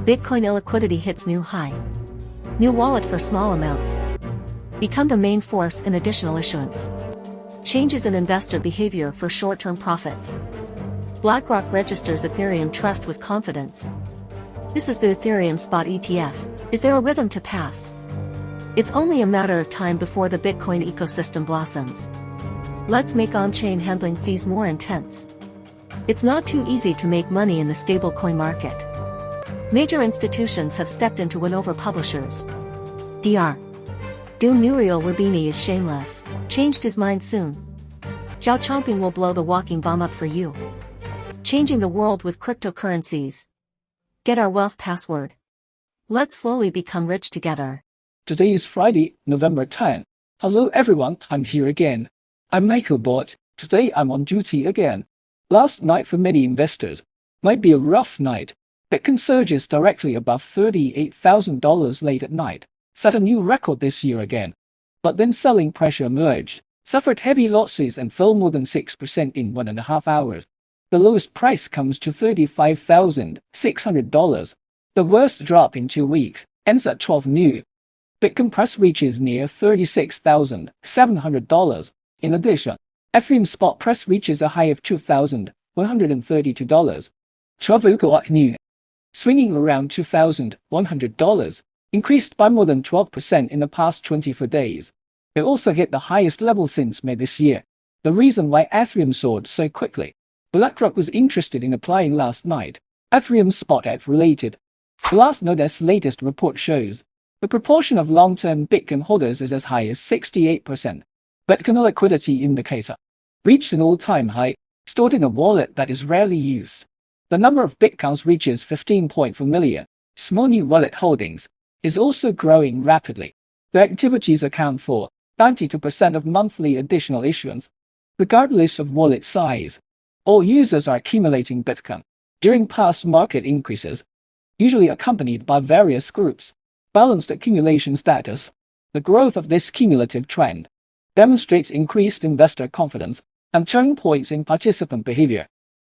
Bitcoin illiquidity hits new high. New wallet for small amounts. Become the main force in additional issuance. Changes in investor behavior for short-term profits. BlackRock registers Ethereum trust with confidence. This is the Ethereum spot ETF. Is there a rhythm to pass? It's only a matter of time before the Bitcoin ecosystem blossoms. Let's make on-chain handling fees more intense. It's not too easy to make money in the stablecoin market. Major institutions have stepped in to win over publishers. Dr. Doom Muriel Rubini is shameless. Changed his mind soon. Zhao Chomping will blow the walking bomb up for you. Changing the world with cryptocurrencies. Get our wealth password. Let's slowly become rich together. Today is Friday, November 10. Hello everyone, I'm here again. I'm MichaelBot. Today I'm on duty again. Last night for many investors might be a rough night. Bitcoin surges directly above $38,000 late at night, set a new record this year again. But then selling pressure emerged, suffered heavy losses and fell more than 6% in 1.5 hours. The lowest price comes to $35,600. The worst drop in 2 weeks, ends at 12 new. Bitcoin price reaches near $36,700. In addition, Ethereum spot price reaches a high of $2,132. 12 o'clock new, swinging around $2,100, increased by more than 12% in the past 24 days. It also hit the highest level since May this year. The reason why Ethereum soared so quickly. BlackRock was interested in applying last night. Ethereum spot ETF related. Glassnode's latest report shows the proportion of long-term Bitcoin holders is as high as 68%. Bitcoin liquidity indicator reached an all-time high, stored in a wallet that is rarely used. The number of Bitcoins reaches 15.4 million. Small new wallet holdings is also growing rapidly. The activities account for 92% of monthly additional issuance. Regardless of wallet size, all users are accumulating Bitcoin during past market increases, usually accompanied by various groups. Balanced accumulation status. The growth of this cumulative trend demonstrates increased investor confidence and turning points in participant behavior.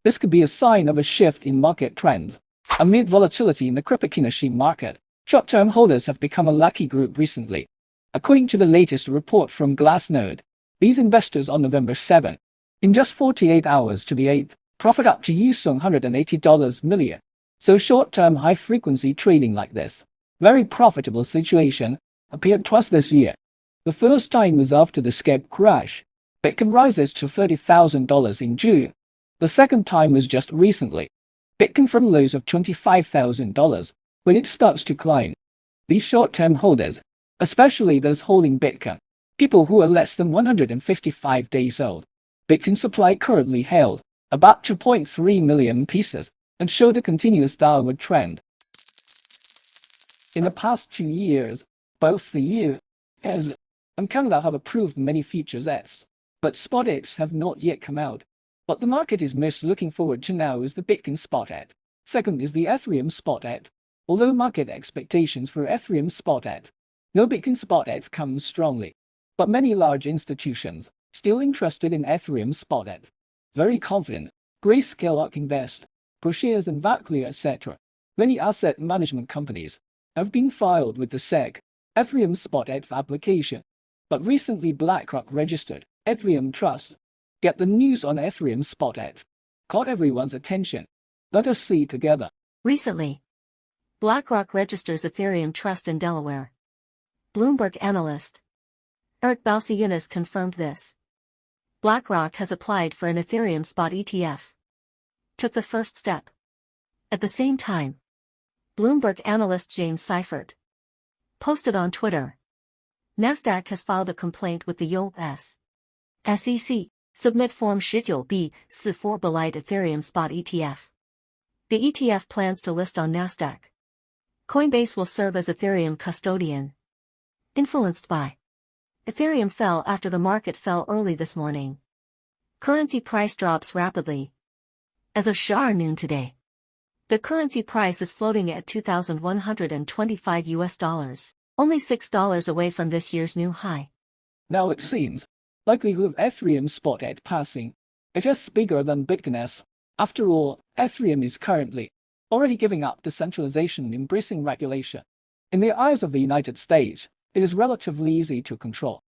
This could be a sign of a shift in market trends. Amid volatility in the cryptocurrency market, short-term holders have become a lucky group recently. According to the latest report from Glassnode, these investors on November 7, in just 48 hours to the 8th, profit up to $180 million. So short-term high-frequency trading like this, very profitable situation, appeared twice this year. The first time was after the SHIB crash. Bitcoin rises to $30,000 in June. The second time was just recently. Bitcoin from lows of $25,000 when it starts to climb. These short-term holders, especially those holding Bitcoin, people who are less than 155 days old. Bitcoin supply currently held about 2.3 million pieces and showed a continuous downward trend. In the past 2 years, both the U.S. and Canada have approved many futures ETFs, but spot ETFs have not yet come out. What the market is most looking forward to now is the Bitcoin spot ETF. Second is the Ethereum spot ETF. Although market expectations for Ethereum spot ETF, no Bitcoin spot ETF comes strongly, but many large institutions still interested in Ethereum spot ETF. Very confident. Grayscale Invest, ProShares and Vaclear etc. Many asset management companies have been filed with the SEC Ethereum spot ETF application. But recently BlackRock registered Ethereum Trust. Get the news on Ethereum spot ETF. Caught everyone's attention. Let us see together. Recently, BlackRock registers Ethereum Trust in Delaware. Bloomberg analyst Eric Balciunas confirmed this. BlackRock has applied for an Ethereum spot ETF. Took the first step. At the same time, Bloomberg analyst James Seifert posted on Twitter. Nasdaq has filed a complaint with the U.S. SEC. Submit Form 19B-44 Belite Ethereum Spot ETF. The ETF plans to list on Nasdaq. Coinbase will serve as Ethereum custodian. Influenced by Ethereum fell after the market fell early this morning. Currency price drops rapidly. As of noon today, the currency price is floating at $2,125, only $6 away from this year's new high. Now it seems likelihood of Ethereum spot ETF passing, it is bigger than Bitcoin's. After all, Ethereum is currently already giving up decentralization and embracing regulation. In the eyes of the United States, it is relatively easy to control.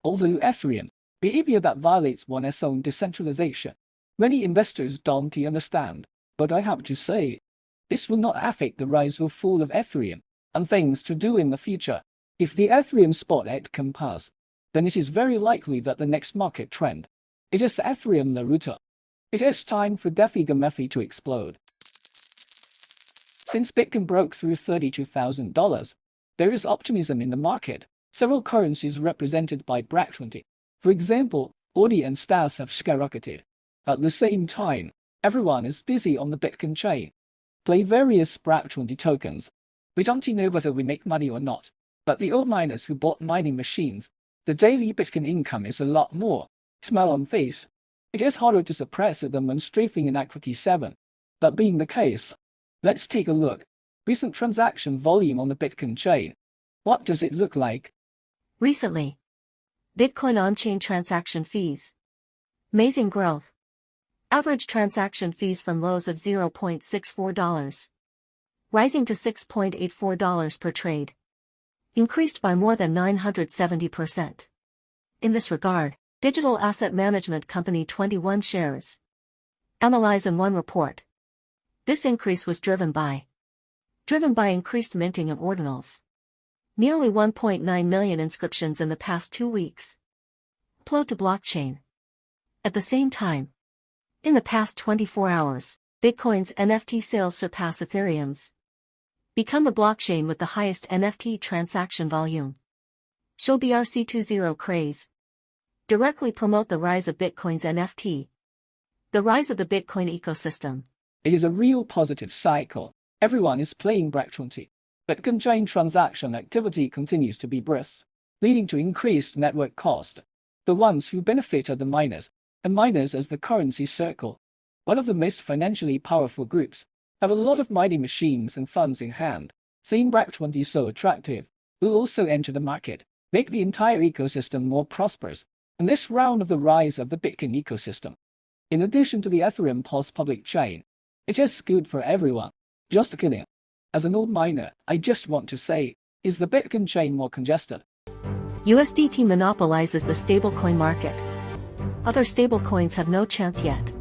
Although Ethereum, behavior that violates one's own decentralization, many investors don't understand, but I have to say, this will not affect the rise or fall of Ethereum, and things to do in the future. If the Ethereum spot can pass, then it is very likely that the next market trend, it is Ethereum Naruto. It is time for DeFi to explode. Since Bitcoin broke through $32,000, there is optimism in the market. Several currencies represented by BRAC20, for example, AUD and STAS have skyrocketed. At the same time, everyone is busy on the Bitcoin chain. Play various BRAC20 tokens. We don't know whether we make money or not, but the old miners who bought mining machines, the daily Bitcoin income is a lot more. Smile on face. It is harder to suppress a demonstrating in Equity 7. That being the case, let's take a look. Recent transaction volume on the Bitcoin chain. What does it look like? Recently, Bitcoin on-chain transaction fees. Amazing growth. Average transaction fees from lows of $0.64, rising to $6.84 per trade. Increased by more than 970%. In this regard, digital asset management company 21 Shares analyze in one report. This increase was driven by increased minting of ordinals. Nearly 1.9 million inscriptions in the past 2 weeks. Upload to blockchain. At the same time, in the past 24 hours, Bitcoin's NFT sales surpass Ethereum's. Become the blockchain with the highest NFT transaction volume. Show BRC20 craze. Directly promote the rise of Bitcoin's NFT. The rise of the Bitcoin ecosystem. It is a real positive cycle. Everyone is playing BRAC20. Bitcoin chain transaction activity continues to be brisk, leading to increased network cost. The ones who benefit are the miners, and miners as the currency circle. One of the most financially powerful groups, have a lot of mining machines and funds in hand. Seeing BRAC20 so attractive, will also enter the market, make the entire ecosystem more prosperous, in this round of the rise of the Bitcoin ecosystem. In addition to the Ethereum post-public chain, it is good for everyone. Just kidding. As an old miner, I just want to say, is the Bitcoin chain more congested? USDT monopolizes the stablecoin market. Other stablecoins have no chance yet.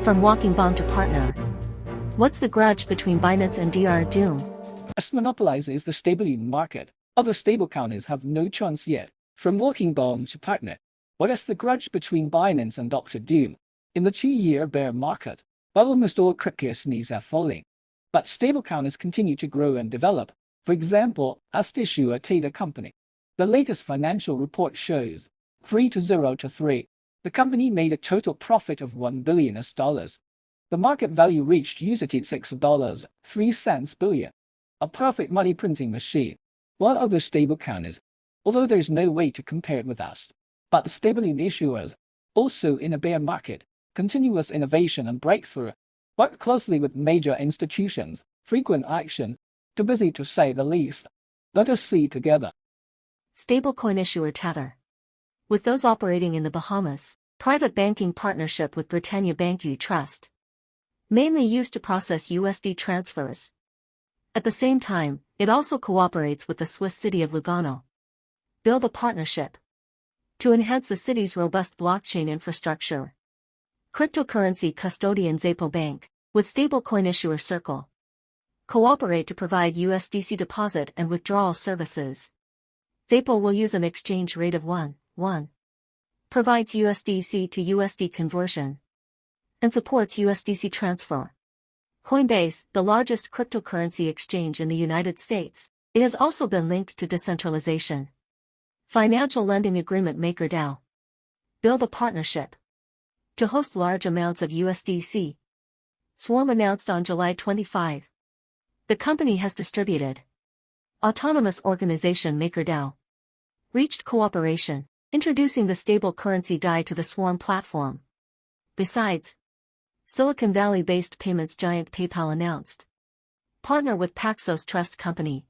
From walking bomb to partner. What's the grudge between Binance and Dr. Doom? As monopolizes the stablecoin market, other stablecoins have no chance yet. From walking bomb to partner. What is the grudge between Binance and Dr. Doom? In the 2-year bear market, while almost all cryptocurrencies are falling, but stablecoins continue to grow and develop. For example, as issuer Tether Company. The latest financial report shows 3-0-3. The company made a total profit of $1 billion. The market value reached $6.03 billion. A profit money printing machine. While other stablecoins, although there is no way to compare it with us, but stablecoin issuers, also in a bear market, continuous innovation and breakthrough, work closely with major institutions, frequent action, too busy to say the least. Let us see together. Stablecoin issuer Tether. With those operating in the Bahamas, private banking partnership with Britannia Banque Trust. Mainly used to process USD transfers. At the same time, it also cooperates with the Swiss city of Lugano. Build a partnership to enhance the city's robust blockchain infrastructure. Cryptocurrency custodian Zapo Bank, with stablecoin issuer Circle. Cooperate to provide USDC deposit and withdrawal services. Zapo will use an exchange rate of 1:1. Provides USDC to USD conversion. And supports USDC transfer. Coinbase, the largest cryptocurrency exchange in the United States, it has also been linked to decentralization. Financial lending agreement MakerDAO. Build a partnership to host large amounts of USDC. Swarm announced on July 25. The company has distributed. Autonomous organization MakerDAO. Reached cooperation, introducing the stable currency DAI to the Swarm platform. Besides, Silicon Valley-based payments giant PayPal announced. Partner with Paxos Trust Company.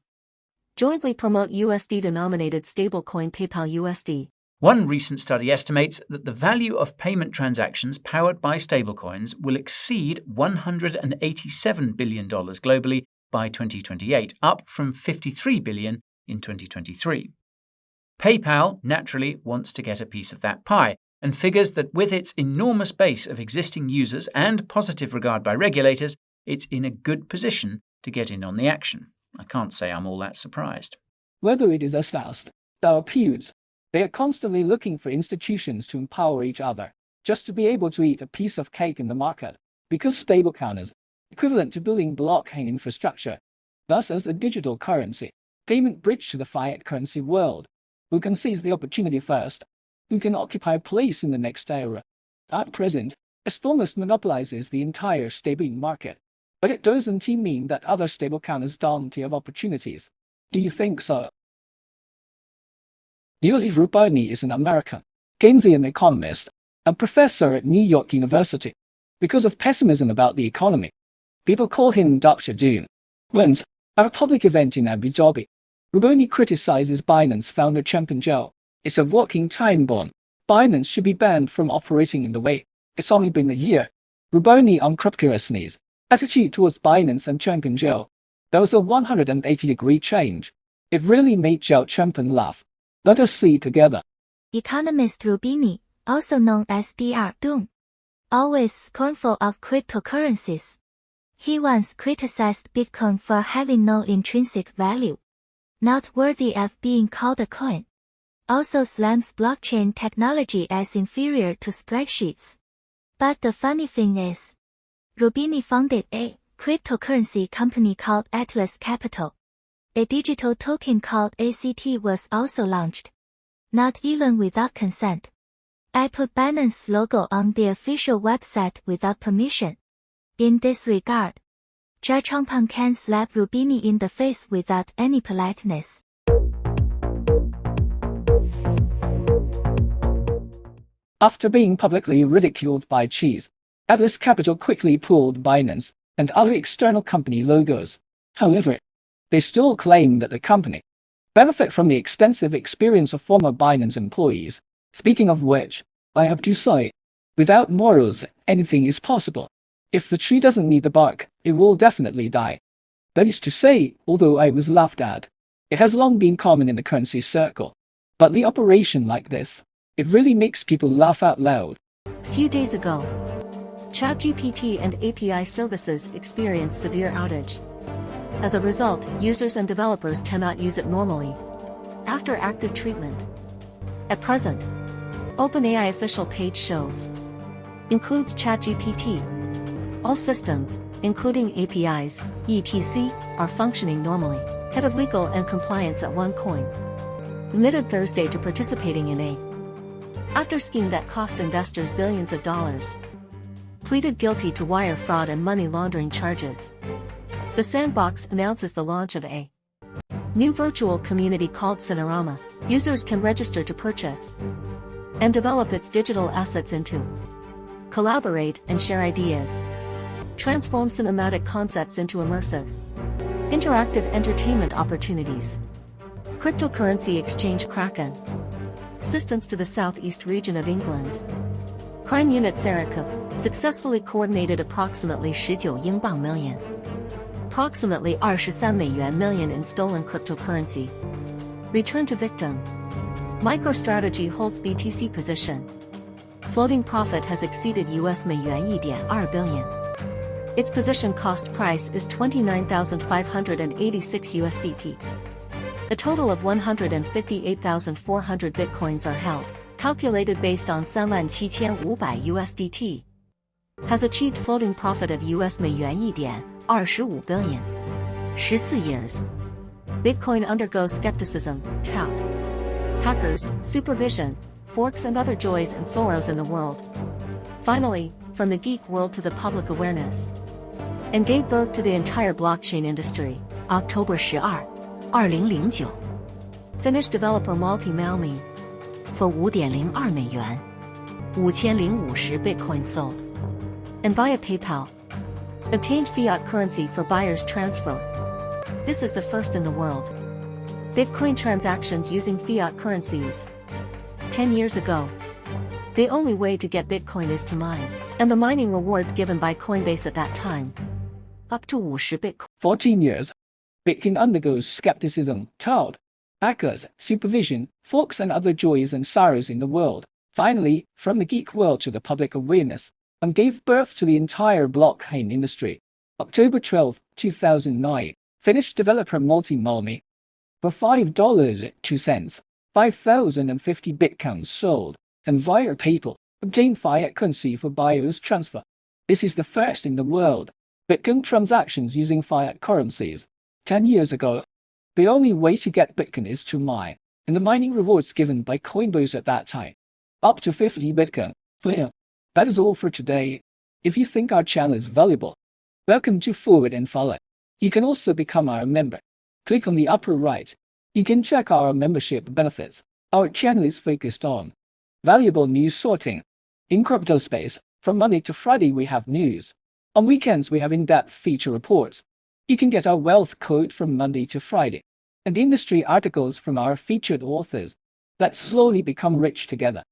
Jointly promote USD-denominated stablecoin PayPal USD. One recent study estimates that the value of payment transactions powered by stablecoins will exceed $187 billion globally by 2028, up from $53 billion in 2023. PayPal naturally wants to get a piece of that pie and figures that with its enormous base of existing users and positive regard by regulators, it's in a good position to get in on the action. I can't say I'm all that surprised. Whether it is us last, our peers, they are constantly looking for institutions to empower each other, just to be able to eat a piece of cake in the market, because stablecoins, equivalent to building blockchain infrastructure, thus as a digital currency, payment bridge to the fiat currency world, who can seize the opportunity first, who can occupy a place in the next era. At present, it almost monopolizes the entire stablecoin market, but it doesn't mean that other stablecoins don't have opportunities. Do you think so? Yuri Rubini is an American Keynesian economist and professor at New York University. Because of pessimism about the economy, people call him Dr. Doom. Once, at a public event in Abu Dhabi, Rubini criticizes Binance founder Changpeng Zhou. It's a walking time bomb. Binance should be banned from operating in the way. It's only been a year. Rubini on cryptocurrencies attitude towards Binance and Changpeng Zhou. There was a 180-degree change. It really made Zhou Changpeng laugh. Let us see together. Economist Rubini, also known as Dr. Doom, always scornful of cryptocurrencies. He once criticized Bitcoin for having no intrinsic value, not worthy of being called a coin. Also slams blockchain technology as inferior to spreadsheets. But the funny thing is, Rubini founded a cryptocurrency company called Atlas Capital. A digital token called ACT was also launched. Not even without consent. I put Binance logo on the official website without permission. In this regard, Zhou Changpeng can slap Rubini in the face without any politeness. After being publicly ridiculed by Cheese, Atlas Capital quickly pulled Binance and other external company logos. However, they still claim that the company benefit from the extensive experience of former Binance employees. Speaking of which, I have to say, without morals, anything is possible. If the tree doesn't need the bark, it will definitely die. That is to say, although I was laughed at, it has long been common in the currency circle. But the operation like this, it really makes people laugh out loud. A few days ago, ChatGPT and API services experienced severe outage. As a result, users and developers cannot use it normally after active treatment. At present, OpenAI official page shows includes ChatGPT. All systems, including APIs, etc., are functioning normally. Head of Legal and Compliance at OneCoin admitted Thursday to participating in a after scheme that cost investors billions of dollars. Pleaded guilty to wire fraud and money laundering charges. The Sandbox announces the launch of a new virtual community called Cinerama. Users can register to purchase and develop its digital assets into, collaborate and share ideas, transform cinematic concepts into immersive, interactive entertainment opportunities. Cryptocurrency exchange Kraken. Assistance to the southeast region of England. Crime unit Serica successfully coordinated approximately 19 英镑 million. Approximately 23 美元 million in stolen cryptocurrency. Return to victim. MicroStrategy holds BTC position. Floating profit has exceeded US $1.2 billion. Its position cost price is 29,586 USDT. A total of 158,400 bitcoins are held, calculated based on 37,500 USDT. Has achieved floating profit of US $1.25 billion. 14 years. Bitcoin undergoes skepticism, tout. Hackers, supervision, forks and other joys and sorrows in the world. Finally, from the geek world to the public awareness. And gave birth to the entire blockchain industry. October 12, 2009. Finnish developer Malti Malmi. For 5.02 美元. 5050 Bitcoin sold. And via PayPal. Obtained fiat currency for buyers transfer. This is the first in the world. Bitcoin transactions using fiat currencies. 10 years ago, the only way to get Bitcoin is to mine, and the mining rewards given by Coinbase at that time, up to 50 Bitcoin. 14 years. Bitcoin undergoes skepticism, doubt, hackers, supervision, forks and other joys and sorrows in the world. Finally, from the geek world to the public awareness, and gave birth to the entire blockchain industry. October 12, 2009, Finnish developer Multi for $5.02, 5,050 bitcoins sold, and via PayPal, obtained fiat currency for buyer's transfer. This is the first in the world. Bitcoin transactions using fiat currencies. 10 years ago, the only way to get Bitcoin is to mine, and the mining rewards given by Coinbase at that time, up to 50 Bitcoin. That is all for today. If you think our channel is valuable, welcome to forward and follow. You can also become our member. Click on the upper right. You can check our membership benefits. Our channel is focused on valuable news sorting. In crypto space, from Monday to Friday we have news. On weekends we have in-depth feature reports. You can get our wealth code from Monday to Friday, and industry articles from our featured authors. Let's slowly become rich together.